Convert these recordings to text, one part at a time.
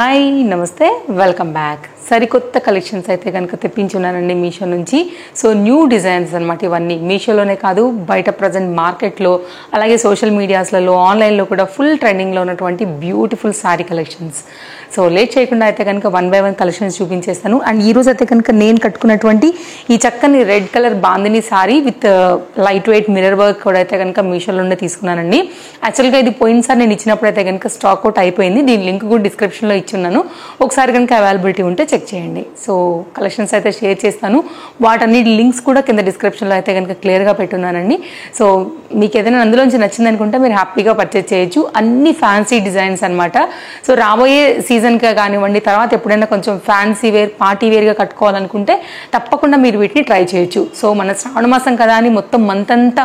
Hi నమస్తే welcome back. సరికొత్త collections అయితే కనుక తెప్పించున్నానండి మీషో నుంచి. సో న్యూ డిజైన్స్ అనమాట ఇవన్నీ. మీషోలోనే కాదు, బయట ప్రజెంట్ మార్కెట్లో అలాగే సోషల్ మీడియాస్లలో ఆన్లైన్లో కూడా ఫుల్ ట్రెండింగ్లో ఉన్నటువంటి beautiful sari collections. So late చేయకుండా అయితే కనుక 1 by 1 కలెక్షన్స్ చూపించేస్తాను. అండ్ ఈరోజు అయితే కనుక నేను కట్టుకున్నటువంటి ఈ చక్కని red colour bandhani sari with light weight mirror work కూడా అయితే కనుక మీషోలోనే తీసుకున్నానండి. యాక్చువల్గా ఇది పోయినసారి నేను ఇచ్చినప్పుడు అయితే కనుక స్టాక్ అవుట్ అయిపోయింది. దీని లింక్ కూడా డిస్క్రిప్షన్లో ఇచ్చున్నాను, ఒకసారి కనుక అవైలబిలిటీ ఉంటే చెక్ చేయండి. సో కలెక్షన్స్ అయితే షేర్ చేస్తాను, వాటన్నిటి లింక్స్ కూడా కింద డిస్క్రిప్షన్లో అయితే కనుక క్లియర్గా పెట్టున్నానండి. సో మీకు ఏదైనా అందులోంచి నచ్చింది అనుకుంటే మీరు హ్యాపీగా పర్చేజ్ చేయొచ్చు. అన్ని ఫ్యాన్సీ డిజైన్స్ అనమాట. సో రాబోయే సీజన్గా కానివ్వండి, తర్వాత ఎప్పుడైనా కొంచెం ఫ్యాన్సీ వేర్ పార్టీ వేర్గా కట్టుకోవాలనుకుంటే తప్పకుండా మీరు వీటిని ట్రై చేయొచ్చు. సో మన శ్రావణ మాసం కదా అని మొత్తం మంత్ అంతా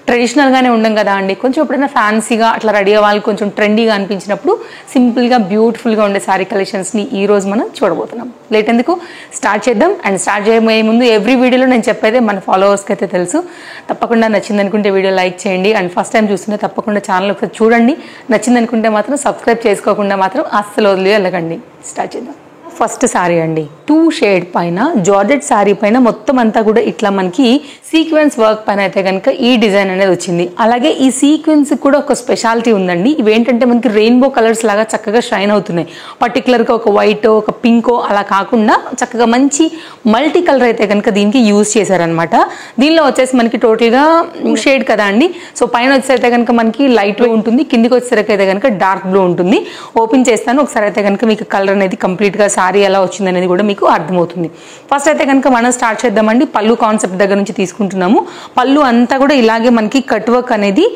ట్రెడిషనల్గానే ఉండం కదా అండి. కొంచెం ఎప్పుడైనా ఫ్యాన్సీగా అట్లా రెడీ అవ్వాలి, కొంచెం ట్రెండీగా అనిపించినప్పుడు సింపుల్గా బ్యూటిఫుల్గా ఉండే శారీ కలెక్షన్స్ని ఈరోజు మనం చూడబోతున్నాం. లేట్ ఎందుకు, స్టార్ట్ చేద్దాం. అండ్ స్టార్ట్ చేయబోయే ముందు ఎవ్రీ వీడియోలో నేను చెప్పేదే మన ఫాలోవర్స్కి అయితే తెలుసు, తప్పకుండా నచ్చింది అనుకుంటే వీడియో లైక్ చేయండి. అండ్ ఫస్ట్ టైం చూస్తుంటే తప్పకుండా ఛానల్ ఒకసారి చూడండి. నచ్చింది అనుకుంటే మాత్రం సబ్స్క్రైబ్ చేసుకోకుండా మాత్రం అస్సలు వదిలి వెళ్ళకండి. స్టార్ట్ చేద్దాం. ఫస్ట్ శారీ అండి, 2 షేడ్ పైన జార్జెట్ శారీ పైన మొత్తం అంతా కూడా ఇట్లా మనకి సీక్వెన్స్ వర్క్ పైన అయితే కనుక ఈ డిజైన్ అనేది వచ్చింది. అలాగే ఈ సీక్వెన్స్ కూడా ఒక స్పెషాలిటీ ఉందండి. ఇవేంటంటే మనకి రెయిన్బో కలర్స్ లాగా చక్కగా షైన్ అవుతున్నాయి. పర్టికులర్గా ఒక వైట్ ఒక పింకో అలా కాకుండా చక్కగా మంచి మల్టీ కలర్ అయితే కనుక దీనికి యూజ్ చేశారనమాట. దీనిలో వచ్చేసి మనకి టోటల్గా షేడ్ కదా అండి. సో పైన వచ్చేసైతే కనుక మనకి లైట్ వే ఉంటుంది, కిందికి వచ్చేసరికి అయితే కనుక డార్క్ బ్లూ ఉంటుంది. ఓపెన్ చేస్తాను ఒకసారి అయితే కనుక మీకు కలర్ అనేది కంప్లీట్గా శారీ ఎలా వచ్చింది అనేది కూడా మీకు అర్థమవుతుంది. ఫస్ట్ అయితే కనుక మనం స్టార్ట్ చేద్దామండి. పళ్ళు కాన్సెప్ట్ దగ్గర నుంచి తీసుకుంటున్నాము. పళ్ళు అంతా కూడా ఇలాగే మనకి కట్ వర్క్ అనేది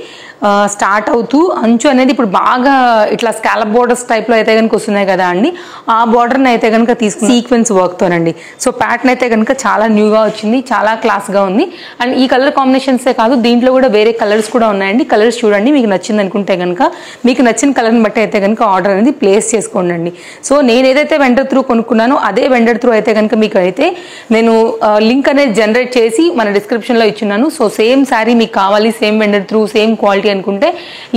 స్టార్ట్ అవుతూ అంచు అనేది ఇప్పుడు బాగా ఇట్లా స్కాలప్ బోర్డర్స్ టైప్లో అయితే కనుక వస్తున్నాయి కదా అండి, ఆ బోర్డర్ని అయితే కనుక తీసుకుని సీక్వెన్స్ వర్క్తోనండి. సో ప్యాటర్న్ అయితే కనుక చాలా న్యూగా వచ్చింది, చాలా క్లాస్గా ఉంది. అండ్ ఈ కలర్ కాంబినేషన్సే కాదు, దీంట్లో కూడా వేరే కలర్స్ కూడా ఉన్నాయండి. కలర్స్ చూడండి, మీకు నచ్చింది అనుకుంటే కనుక మీకు నచ్చిన కలర్ని బట్టి అయితే కనుక ఆర్డర్ అనేది ప్లేస్ చేసుకోండి. సో నేను ఏదైతే వెండర్ త్రూ కొనుక్కున్నానో అదే వెండర్ త్రూ అయితే కనుక మీకు అయితే నేను లింక్ అనేది జనరేట్ చేసి మన డిస్క్రిప్షన్లో ఇచ్చున్నాను. సో సేమ్ శారీ మీకు కావాలి, same vendor through, same quality అనుకుంటే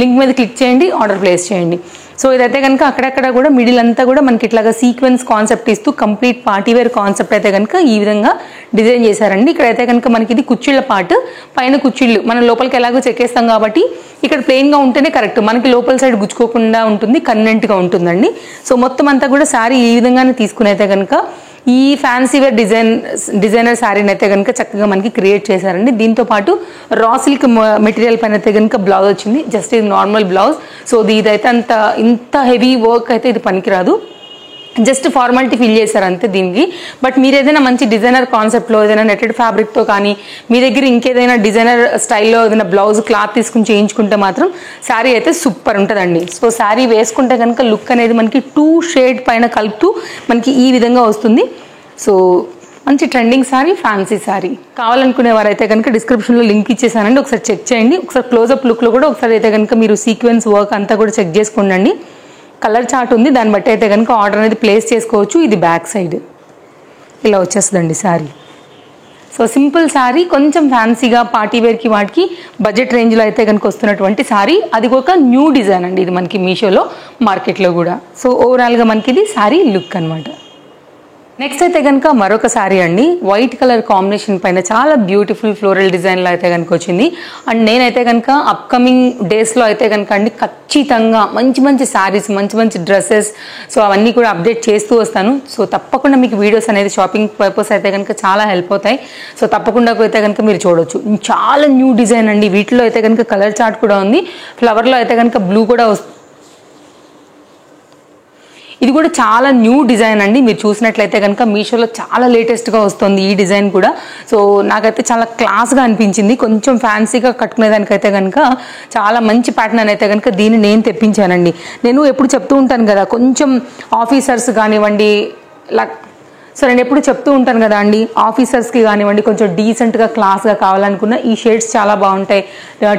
లింక్ మీద క్లిక్ చేయండి, ఆర్డర్ ప్లేస్ చేయండి. సో ఇదైతే కనుక అక్కడక్కడ కూడా మిడిల్ అంతా కూడా మనకి ఇట్లాగా సీక్వెన్స్ కాన్సెప్ట్ ఇస్తూ కంప్లీట్ పార్టీ వేర్ కాన్సెప్ట్ అయితే కనుక ఈ విధంగా డిజైన్ చేశారండి. ఇక్కడైతే కనుక మనకి ఇది కుచ్చిళ్ళ పార్ట్, పైన కుచ్చిళ్ళు మనం లోపలికి ఎలాగో చెక్కేస్తాం కాబట్టి ఇక్కడ ప్లెయిన్గా ఉంటేనే కరెక్ట్, మనకి లోపల సైడ్ గుచ్చుకోకుండా ఉంటుంది, కన్వెంట్గా ఉంటుందండి. సో మొత్తం అంతా కూడా శారీ ఈ విధంగానే తీసుకుని అయితే కనుక ఈ ఫ్యాన్సీ వేర్ డిజైనర్ శారీని అయితే కనుక చక్కగా మనకి క్రియేట్ చేశారండి. దీంతో పాటు రా సిల్క్ మెటీరియల్ పైన అయితే కనుక బ్లౌజ్ వచ్చింది. జస్ట్ ఇది నార్మల్ బ్లౌజ్. సో ఇదైతే ఇంత హెవీ వర్క్ అయితే ఇది పనికిరాదు, జస్ట్ ఫార్మాలిటీ ఫిల్ చేశారు అంతే దీనికి. బట్ మీరు ఏదైనా మంచి డిజైనర్ కాన్సెప్ట్లో ఏదైనా నెట్టెడ్ ఫ్యాబ్రిక్తో కానీ మీ దగ్గర ఇంకేదైనా డిజైనర్ స్టైల్లో ఏదైనా బ్లౌజ్ క్లాత్ తీసుకుని చేయించుకుంటే మాత్రం శారీ అయితే సూపర్ ఉంటుందండి. సో శారీ వేసుకుంటే కనుక లుక్ అనేది మనకి 2 షేడ్ పైన కలుపుతూ మనకి ఈ విధంగా వస్తుంది. సో మంచి ట్రెండింగ్ శారీ, ఫ్యాన్సీ శారీ. కావాలనుకునే వారైతే కనుక డిస్క్రిప్షన్లో లింక్ ఇచ్చేసానండి, ఒకసారి చెక్ చేయండి. ఒకసారి క్లోజప్ లుక్లో కూడా ఒకసారి అయితే కనుక మీరు సీక్వెన్స్ వర్క్ అంతా కూడా చెక్ చేసుకోండి. కలర్ చార్ట్ ఉంది, దాన్ని బట్టి అయితే కనుక ఆర్డర్ అనేది ప్లేస్ చేసుకోవచ్చు. ఇది బ్యాక్ సైడ్ ఇలా వచ్చేస్తుందండి శారీ. సో సింపుల్ శారీ, కొంచెం ఫ్యాన్సీగా పార్టీ వేర్కి వాటికి బడ్జెట్ రేంజ్లో అయితే కనుక వస్తున్నటువంటి శారీ. అది ఒక న్యూ డిజైన్ అండి ఇది మనకి మీషోలో, మార్కెట్లో కూడా. సో ఓవరాల్గా మనకి ఇది శారీ లుక్ అనమాట. నెక్స్ట్ అయితే కనుక మరొక శారీ అండి, వైట్ కలర్ కాంబినేషన్ పైన చాలా బ్యూటిఫుల్ ఫ్లోరల్ డిజైన్లో అయితే కనుక వచ్చింది. అండ్ నేనైతే కనుక అప్కమింగ్ డేస్లో అయితే కనుక అండి ఖచ్చితంగా మంచి మంచి శారీస్, మంచి మంచి డ్రెస్సెస్, సో అవన్నీ కూడా అప్డేట్ చేస్తూ వస్తాను. సో తప్పకుండా మీకు వీడియోస్ అనేది షాపింగ్ పర్పస్ అయితే కనుక చాలా హెల్ప్ అవుతాయి. సో తప్పకుండా అయితే కనుక మీరు చూడవచ్చు. చాలా న్యూ డిజైన్ అండి. వీటిలో అయితే కనుక కలర్ చార్ట్ కూడా ఉంది. ఫ్లవర్లో అయితే కనుక బ్లూ కూడా వస్తుంది. ఇది కూడా చాలా న్యూ డిజైన్ అండి. మీరు చూసినట్లయితే కనుక మీషోలో చాలా లేటెస్ట్గా వస్తుంది ఈ డిజైన్ కూడా. సో నాకైతే చాలా క్లాస్గా అనిపించింది. కొంచెం ఫ్యాన్సీగా కట్టుకునేదానికైతే కనుక చాలా మంచి ప్యాటర్న్ అయితే కనుక దీన్ని నేను తెప్పించానండి. నేను ఎప్పుడు చెప్తూ ఉంటాను కదా, కొంచెం ఆఫీసర్స్ కానివ్వండి, సో నేను ఎప్పుడు చెప్తూ ఉంటాను కదా అండి, ఆఫీసర్స్కి కానివ్వండి కొంచెం డీసెంట్గా క్లాస్గా కావాలనుకున్న ఈ షేడ్స్ చాలా బాగుంటాయి.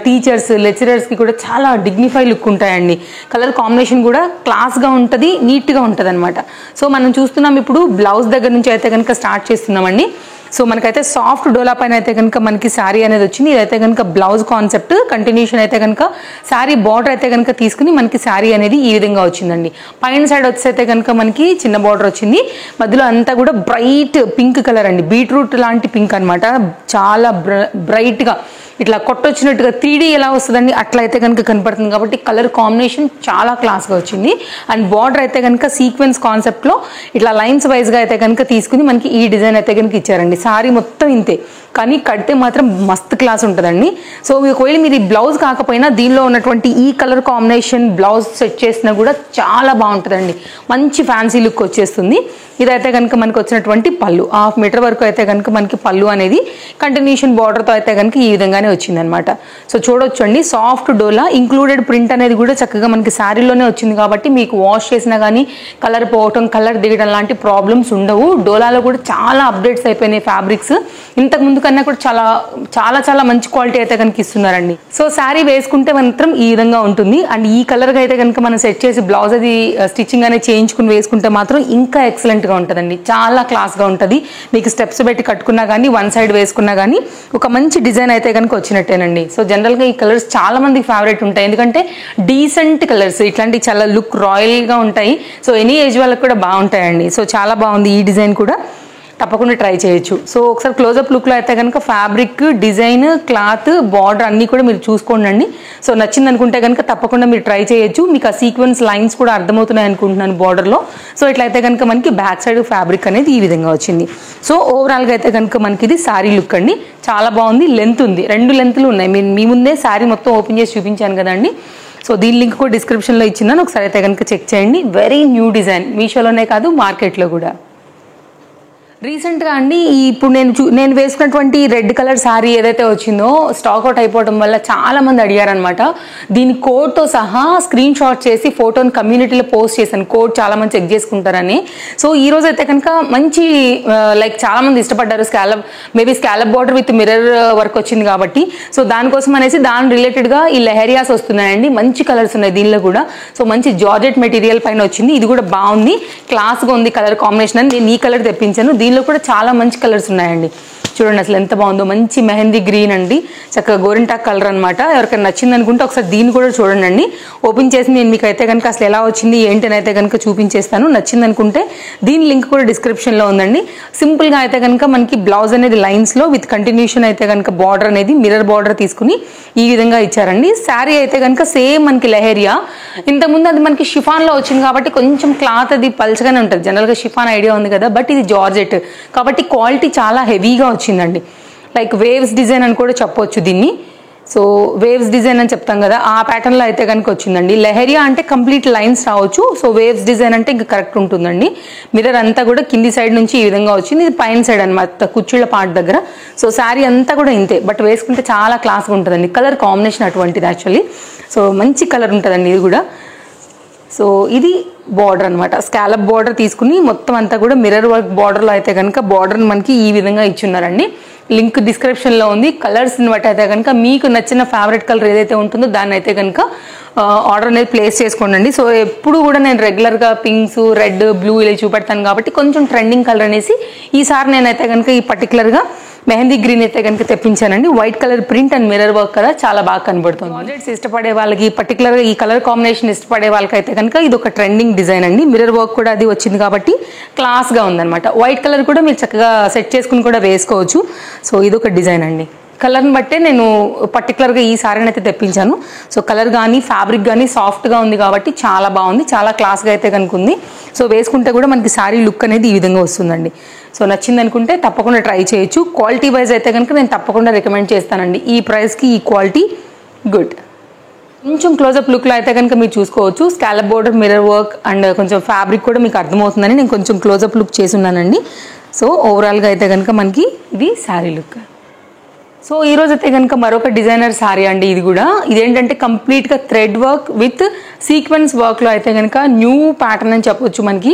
టీచర్స్, లెక్చరర్స్కి కూడా చాలా డిగ్నిఫై లుక్ ఉంటాయండి. కలర్ కాంబినేషన్ కూడా క్లాస్గా ఉంటుంది, నీట్గా ఉంటుంది అనమాట. సో మనం చూస్తున్నాం ఇప్పుడు బ్లౌజ్ దగ్గర నుంచి అయితే కనుక స్టార్ట్ చేస్తున్నామండి. సో మనకైతే సాఫ్ట్ డోలా పైన అయితే కనుక మనకి శారీ అనేది వచ్చింది. ఇదైతే కనుక బ్లౌజ్ కాన్సెప్ట్ కంటిన్యూషన్ అయితే కనుక శారీ బార్డర్ అయితే కనుక తీసుకుని మనకి శారీ అనేది ఈ విధంగా వచ్చిందండి. పైన సైడ్ వచ్చేస్తే కనుక మనకి చిన్న బార్డర్ వచ్చింది. మధ్యలో అంతా కూడా బ్రైట్ పింక్ కలర్ అండి, బీట్రూట్ లాంటి పింక్ అనమాట. చాలా బ్రైట్గా ఇట్లా కొట్టొచ్చినట్టుగా 3D ఎలా వస్తుందండి అట్లా అయితే కనుక కనపడుతుంది. కాబట్టి కలర్ కాంబినేషన్ చాలా క్లాస్గా వచ్చింది. అండ్ బార్డర్ అయితే కనుక సీక్వెన్స్ కాన్సెప్ట్లో ఇట్లా లైన్స్ వైజ్గా అయితే కనుక తీసుకుని మనకి ఈ డిజైన్ అయితే కనుక ఇచ్చారండి. సారీ మొత్తం ఇంతే, కానీ కడితే మాత్రం మస్త్ క్లాస్ ఉంటుందండి. సో ఒకవేళ మీరు ఈ బ్లౌజ్ కాకపోయినా దీనిలో ఉన్నటువంటి ఈ కలర్ కాంబినేషన్ బ్లౌజ్ సెట్ చేసినా కూడా చాలా బాగుంటుందండి. మంచి ఫ్యాన్సీ లుక్ వచ్చేస్తుంది. ఇదైతే కనుక మనకు వచ్చినటువంటి పళ్ళు 1/2 మీటర్ వరకు అయితే కనుక మనకి పళ్ళు అనేది కంటిన్యూషన్ బార్డర్తో అయితే కనుక ఈ విధంగానే వచ్చిందనమాట. సో చూడొచ్చండి, సాఫ్ట్ డోలా ఇంక్లూడెడ్ ప్రింట్ అనేది కూడా చక్కగా మనకి శారీలోనే వచ్చింది. కాబట్టి మీకు వాష్ చేసినా కానీ కలర్ పోవటం, కలర్ దిగడం లాంటి ప్రాబ్లమ్స్ ఉండవు. డోలాలో కూడా చాలా అప్డేట్స్ అయిపోయినాయి ఫ్యాబ్రిక్స్. ఇంతకు ముందు కన్నా కూడా చాలా చాలా చాలా మంచి క్వాలిటీ అయితే కనుక ఇస్తున్నారండి. సో శారీ వేసుకుంటే మాత్రం ఈ విధంగా ఉంటుంది. అండ్ ఈ కలర్గా అయితే కనుక మనం సెట్ చేసి బ్లౌజ్ అది స్టిచ్చింగ్ అనేది చేయించుకుని వేసుకుంటే మాత్రం ఇంకా ఎక్సలెంట్గా ఉంటుందండి. చాలా క్లాస్గా ఉంటుంది. మీకు స్టెప్స్ పెట్టి కట్టుకున్నా కానీ వన్ సైడ్ వేసుకున్నా కానీ ఒక మంచి డిజైన్ అయితే కనుక వచ్చినట్టేనండి. సో జనరల్గా ఈ కలర్స్ చాలా మందికి ఫేవరెట్ ఉంటాయి, ఎందుకంటే డీసెంట్ కలర్స్, ఇట్లాంటి చాలా లుక్ రాయల్గా ఉంటాయి. సో ఎనీ ఏజ్ వాళ్ళకి కూడా బాగుంటాయండి. సో చాలా బాగుంది ఈ డిజైన్ కూడా, తప్పకుండా ట్రై చేయొచ్చు. సో ఒకసారి క్లోజప్ లుక్లో అయితే కనుక ఫ్యాబ్రిక్, డిజైన్, క్లాత్, బార్డర్ అన్నీ కూడా మీరు చూసుకోండి. సో నచ్చింది అనుకుంటే కనుక తప్పకుండా మీరు ట్రై చేయొచ్చు. మీకు ఆ సీక్వెన్స్ లైన్స్ కూడా అర్థమవుతున్నాయి అనుకుంటున్నాను బార్డర్లో. సో ఇట్లయితే కనుక మనకి బ్యాక్ సైడ్ ఫ్యాబ్రిక్ అనేది ఈ విధంగా వచ్చింది. సో ఓవరాల్గా అయితే కనుక మనకి ఇది శారీ లుక్ అండి. చాలా బాగుంది. లెంత్ ఉంది, 2 లెంత్లు ఉన్నాయి. మీ ముందే శారీ మొత్తం ఓపెన్ చేసి చూపించాను కదండి. సో దీని లింక్ కూడా డిస్క్రిప్షన్లో ఇచ్చిందని ఒకసారి అయితే కనుక చెక్ చేయండి. వెరీ న్యూ డిజైన్, మీషోలోనే కాదు మార్కెట్లో కూడా. రీసెంట్గా అండి ఇప్పుడు నేను వేసుకున్నటువంటి రెడ్ కలర్ శారీ ఏదైతే వచ్చిందో స్టాక్ అవుట్ అయిపోవడం వల్ల చాలా మంది అడిగారనమాట. దీని కోడ్తో సహా స్క్రీన్ షాట్ చేసి ఫోటోని కమ్యూనిటీలో పోస్ట్ చేశాను. కోడ్ చాలా మంది చెక్ చేసుకుంటారని. సో ఈ రోజు అయితే కనుక మంచి లైక్ చాలా మంది ఇష్టపడ్డారు. Scallop border with mirror work వచ్చింది కాబట్టి సో దానికోసం అనేసి దాని రిలేటెడ్గా ఈ లెహరియాస్ వస్తున్నాయండి. మంచి కలర్స్ ఉన్నాయి దీనిలో కూడా. సో మంచి జార్జెట్ మెటీరియల్ పైన వచ్చింది. ఇది కూడా బాగుంది, క్లాస్గా ఉంది కలర్ కాంబినేషన్ అని నేను ఈ కలర్ తెప్పించాను. దీనిలో కూడా చాలా మంచి కలర్స్ ఉన్నాయండి. చూడండి అసలు ఎంత బాగుందో. మంచి మెహందీ గ్రీన్ అండి, చక్కగా గోరింటాక్ కలర్ అనమాట. ఎవరికైనా నచ్చింది అనుకుంటే ఒకసారి దీన్ని కూడా చూడండి. ఓపెన్ చేసి నేను మీకు అయితే కనుక అసలు ఎలా వచ్చింది ఏంటని అయితే కనుక చూపించేస్తాను. నచ్చింది అనుకుంటే దీని లింక్ కూడా డిస్క్రిప్షన్లో ఉందండి. సింపుల్గా అయితే కనుక మనకి బ్లౌజ్ అనేది లైన్స్లో విత్ కంటిన్యూషన్ అయితే కనుక బార్డర్ అనేది మిర్రర్ బార్డర్ తీసుకుని ఈ విధంగా ఇచ్చారండి. శారీ అయితే కనుక సేమ్ మనకి లెహరియా. ఇంతకుముందు అది మనకి షిఫాన్లో వచ్చింది కాబట్టి కొంచెం క్లాత్ అది పల్చగానే ఉంటుంది. జనరల్గా షిఫాన్ ఐడియా ఉంది కదా, బట్ ఇది జార్జెట్ కాబట్టి క్వాలిటీ చాలా హెవీగా వచ్చిందండి. లైక్ వేవ్స్ డిజైన్ అని కూడా చెప్పొచ్చు దీన్ని. సో వేవ్స్ డిజైన్ అని చెప్తాం కదా, ఆ ప్యాటర్న్లో అయితే కనుక వచ్చిందండి. లెహరియా అంటే కంప్లీట్ లైన్స్ రావచ్చు. సో వేవ్స్ డిజైన్ అంటే ఇంకా కరెక్ట్ ఉంటుందండి. మిర్రర్ అంతా కూడా కింది సైడ్ నుంచి ఈ విధంగా వచ్చింది. ఇది పైన సైడ్ అనమాట, కుర్చీళ్ళ పార్ట్ దగ్గర. సో శారీ అంతా కూడా ఇంతే, బట్ వేసుకుంటే చాలా క్లాస్గా ఉంటుందండి. కలర్ కాంబినేషన్ అటువంటిది యాక్చువల్లీ. సో మంచి కలర్ ఉంటుందండి ఇది కూడా. సో ఇది బార్డర్ అనమాట, స్కాలప్ బార్డర్ తీసుకుని మొత్తం అంతా కూడా మిర్రర్ వర్క్ బార్డర్లో అయితే కనుక బార్డర్ని మనకి ఈ విధంగా ఇచ్చున్నారండి. లింక్ డిస్క్రిప్షన్లో ఉంది. కలర్స్ని బట్టి అయితే కనుక మీకు నచ్చిన ఫేవరెట్ కలర్ ఏదైతే ఉంటుందో దాన్ని అయితే కనుక ఆర్డర్ అనేది ప్లేస్ చేసుకోండి. సో ఎప్పుడు కూడా నేను రెగ్యులర్గా పింక్స్, రెడ్, బ్లూ ఇలా చూపెడతాను కాబట్టి కొంచెం ట్రెండింగ్ కలర్ అనేసి ఈసారి నేనైతే కనుక ఈ పర్టికులర్గా మెహందీ గ్రీన్ అయితే కనుక తెప్పించానండి. White colour print and mirror work కదా, చాలా బాగా కనబడుతుంది. ప్రాజెక్ట్స్ ఇష్టపడే వాళ్ళకి, పర్టికులర్గా ఈ కలర్ కాంబినేషన్ ఇష్టపడే వాళ్ళకి అయితే కనుక ఇది ఒక ట్రెండింగ్ డిజైన్ అండి. మిర్రర్ వర్క్ కూడా అది వచ్చింది కాబట్టి క్లాస్గా ఉందన్నమాట. వైట్ కలర్ కూడా మీరు చక్కగా సెట్ చేసుకుని కూడా వేసుకోవచ్చు. సో ఇది ఒక డిజైన్ అండి. కలర్ని బట్టే నేను పర్టికులర్గా ఈ సారీని అయితే తెప్పించాను. సో కలర్ కానీ ఫ్యాబ్రిక్ కానీ సాఫ్ట్గా ఉంది కాబట్టి చాలా బాగుంది, చాలా క్లాస్గా అయితే కనుక ఉంది. సో వేసుకుంటే కూడా మనకి శారీ లుక్ అనేది ఈ విధంగా వస్తుందండి. సో నచ్చింది అనుకుంటే తప్పకుండా ట్రై చేయొచ్చు. క్వాలిటీ వైజ్ అయితే కనుక నేను తప్పకుండా రికమెండ్ చేస్తానండి. ఈ ప్రైస్కి ఈ క్వాలిటీ గుడ్. కొంచెం క్లోజప్ లుక్లో అయితే కనుక మీరు చూసుకోవచ్చు. Scallop border, mirror work and కొంచెం ఫ్యాబ్రిక్ కూడా మీకు అర్థమవుతుందని నేను కొంచెం క్లోజప్ లుక్ చేసి ఉన్నానండి. సో ఓవరాల్గా అయితే కనుక మనకి ఇది శారీ లుక్. సో ఈరోజు అయితే కనుక మరొక డిజైనర్ శారీ అండి. ఇది కూడా ఇదేంటంటే కంప్లీట్గా థ్రెడ్ వర్క్ విత్ సీక్వెన్స్ వర్క్లో అయితే కనుక న్యూ ప్యాటర్న్ అని చెప్పొచ్చు. మనకి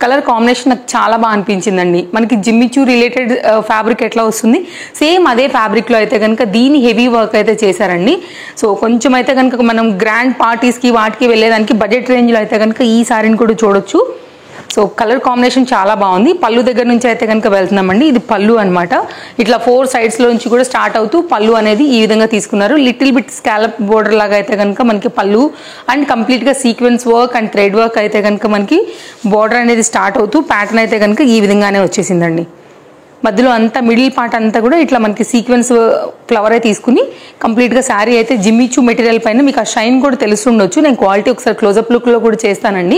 కలర్ కాంబినేషన్ నాకు చాలా బాగా అనిపించిందండి. మనకి జిమ్మిచూ రిలేటెడ్ ఫ్యాబ్రిక్ ఎట్లా వస్తుంది సేమ్ అదే ఫ్యాబ్రిక్లో అయితే కనుక దీని హెవీ వర్క్ అయితే చేశారండి. సో కొంచెం అయితే కనుక మనం గ్రాండ్ పార్టీస్కి వాటికి వెళ్ళేదానికి బడ్జెట్ రేంజ్లో అయితే కనుక ఈ శారీని కూడా చూడొచ్చు. సో కలర్ కాంబినేషన్ చాలా బాగుంది. పళ్ళు దగ్గర నుంచి అయితే కనుక వెళ్తున్నామండి. ఇది పళ్ళు అనమాట. ఇట్లా 4 సైడ్స్లో నుంచి కూడా స్టార్ట్ అవుతూ పళ్ళు అనేది ఈ విధంగా తీసుకున్నారు. లిటిల్ బిట్ స్కాలప్ బోర్డర్ లాగా అయితే కనుక మనకి పళ్ళు అండ్ కంప్లీట్గా sequence work and thread work అయితే కనుక మనకి బోర్డర్ అనేది స్టార్ట్ అవుతూ ప్యాటర్న్ అయితే కనుక ఈ విధంగానే వచ్చేసిందండి. మధ్యలో అంతా మిడిల్ పార్ట్ అంతా కూడా ఇట్లా మనకి సీక్వెన్స్ ఫ్లవరే తీసుకుని కంప్లీట్గా శారీ అయితే జిమ్మిచు మెటీరియల్ పైన మీకు ఆ షైన్ కూడా తెలుస్తుండొచ్చు. నేను క్వాలిటీ ఒకసారి క్లోజప్ లుక్లో కూడా చేస్తానండి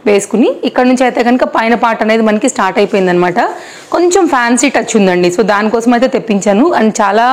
వేసుకుని. ఇక్కడ నుంచి అయితే కనుక పైన పార్ట్ అనేది మనకి స్టార్ట్ అయిపోయింది అనమాట. కొంచెం ఫ్యాన్సీ టచ్ ఉందండి. సో దానికోసం అయితే తెప్పించాను అండ్ చాలా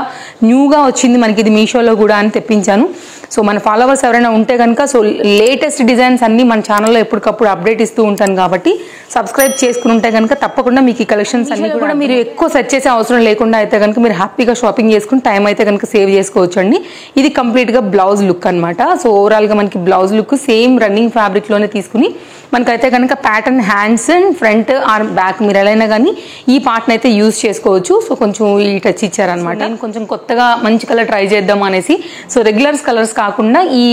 న్యూగా వచ్చింది మనకి ఇది మీషోలో కూడా అని తెప్పించాను. సో మన ఫాలోవర్స్ ఎవరైనా ఉంటే కనుక సో లేటెస్ట్ డిజైన్స్ అన్నీ మన ఛానల్లో ఎప్పటికప్పుడు అప్డేట్ ఇస్తూ ఉంటాను కాబట్టి సబ్స్క్రైబ్ చేసుకుని ఉంటే కనుక తప్పకుండా మీకు ఈ కలెక్షన్స్ అన్ని కూడా మీరు ఎక్కువ సెర్చ్ చేసే అవసరం లేకుండా అయితే కనుక మీరు హ్యాపీగా షాపింగ్ చేసుకుని టైం అయితే కనుక సేవ్ చేసుకోవచ్చు అండి. ఇది కంప్లీట్గా బ్లౌజ్ లుక్ అనమాట. సో ఓవరాల్గా మనకి బ్లౌజ్ లుక్ సేమ్ రన్నింగ్ ఫ్యాబ్రిక్లోనే తీసుకుని మనకైతే కనుక pattern hands and front are back మీరు ఎలా అయినా కానీ ఈ పార్ట్ని అయితే యూజ్ చేసుకోవచ్చు. సో కొంచెం ఈ టచ్ ఇచ్చారనమాట. నేను కొంచెం కొత్తగా మంచి కలర్ ట్రై చేద్దాం అనేసి సో రెగ్యులర్స్ కలర్స్ కాకుండా ఈ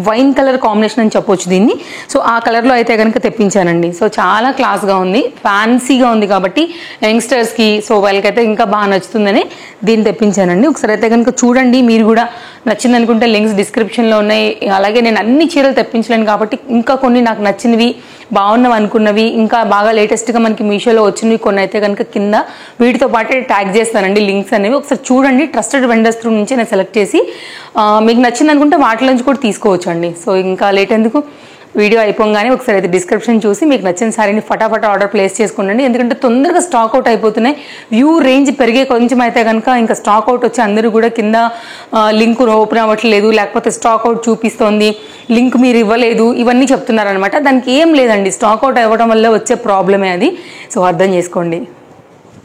వైన్ కలర్ కాంబినేషన్ అని చెప్పొచ్చు దీన్ని. సో ఆ కలర్లో అయితే కనుక తెప్పించానండి. సో చాలా క్లాస్గా ఉంది, ఫ్యాన్సీగా ఉంది కాబట్టి యంగ్స్టర్స్కి సో వాళ్ళకైతే ఇంకా బాగా నచ్చుతుందని దీన్ని తెప్పించానండి. ఒకసారి అయితే కనుక చూడండి, మీరు కూడా నచ్చింది అనుకుంటే లింక్స్ డిస్క్రిప్షన్లో ఉన్నాయి. అలాగే నేను అన్ని చీరలు తెప్పించలేను కాబట్టి ఇంకా కొన్ని నాకు నచ్చినవి బాగున్నవి అనుకున్నవి ఇంకా బాగా లేటెస్ట్గా మనకి మీషోలో వచ్చినవి కొన్ని అయితే కనుక కింద వీటితో పాటే ట్యాగ్ చేస్తానండి లింక్స్ అనేవి. ఒకసారి చూడండి, ట్రస్టెడ్ వెండర్స్ త్రూ నుంచి నేను సెలెక్ట్ చేసి మీకు నచ్చింది అనుకుంటే వాటి నుంచి కూడా తీసుకోవచ్చు అండి. సో ఇంకా లేట్ ఎందుకు, వీడియో అయిపోగానే ఒకసారి అయితే డిస్క్రిప్షన్ చూసి మీకు నచ్చిన సారీని ఫటాఫట ఆర్డర్ ప్లేస్ చేసుకోండి. ఎందుకంటే తొందరగా స్టాక్ అవుట్ అయిపోతున్నాయి. వ్యూ రేంజ్ పెరిగే కొంచెం అయితే కనుక ఇంకా స్టాక్ అవుట్ వచ్చి అందరూ కూడా కింద లింక్ ఓపెన్ అవ్వట్లేదు, లేకపోతే స్టాక్ అవుట్ చూపిస్తోంది, లింక్ మీరు ఇవ్వలేదు, ఇవన్నీ చెప్తున్నారనమాట. దానికి ఏం లేదండి, స్టాక్ అవుట్ అవ్వడం వల్ల వచ్చే ప్రాబ్లమే అది. సో అర్థం చేసుకోండి.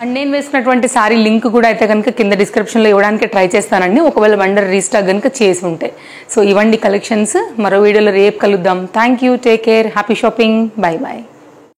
అండ్ నేను వేసుకున్నటువంటి సారీ లింక్ కూడా అయితే కనుక కింద డిస్క్రిప్షన్లో ఇవ్వడానికి ట్రై చేస్తానండి, ఒకవేళ వెండర్ రీస్టాక్ కనుక చేసి ఉంటే. సో ఇవ్వండి కలెక్షన్స్. మరో వీడియోలో రేపు కలుద్దాం. Thank you, take care, happy shopping, bye bye.